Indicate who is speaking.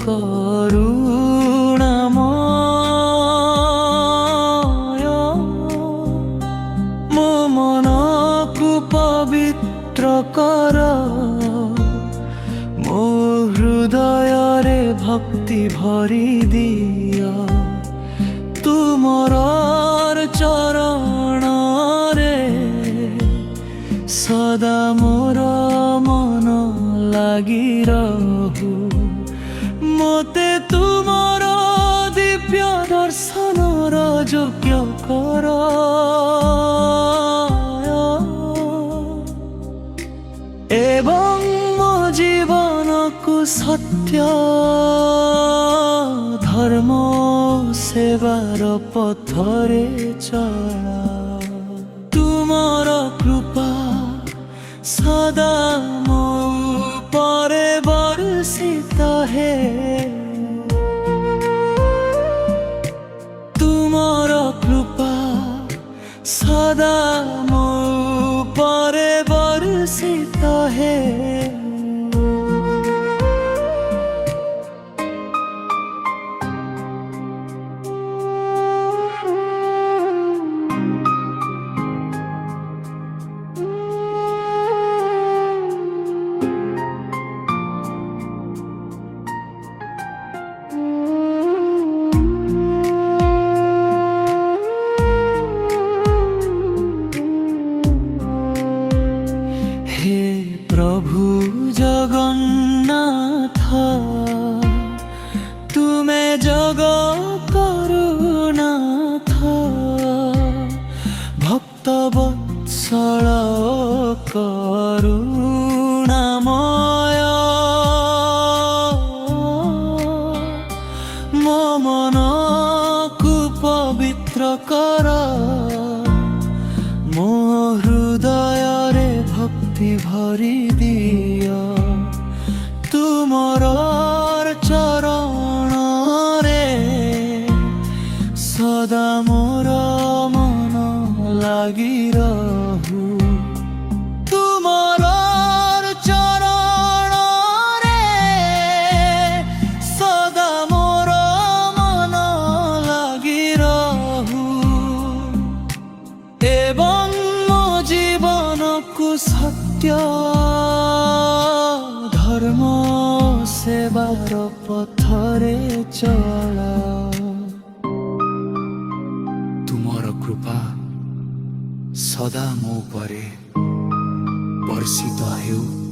Speaker 1: କରୁଣାମୟ ମୋ ମନକୁ ପବିତ୍ର କର ମୋ ହୃଦୟରେ ଭକ୍ତି ଭରି ଦିଅ ତୁମର ଚରଣରେ ସଦା ମୋର ମନ ଲାଗି ରହୁ ମୋତେ ତୁମର ଦିବ୍ୟ ଦର୍ଶନର ଯୋଗ୍ୟ କର ଏବଂ ମୋ ଜୀବନକୁ ସତ୍ୟ ଧର୍ମ ସେବାର ପଥରେ ଚଳା ତୁମର କୃପା ସଦା ମୋ ଉପରେ ବର୍ଷିତ ହେ ତୁମର କୃପା ସଦା ମୋ ଉପରେ ବର୍ଷିତ ହେ प्रभु जगन्नाथ तुमे जग करुणाथ भक्त वत्सल करुणामय मो मनकु पवित्र कर मो हृदय भक्ति भरी दिया तुमर चरण रे सदा मोर मन लगी रहू तुमर चरण रे सदा मोर मन लगी रहू एवं सत्य धर्म सेवार पथरे चला तुमर कृपा सदा मो परे वर्षित हेउ।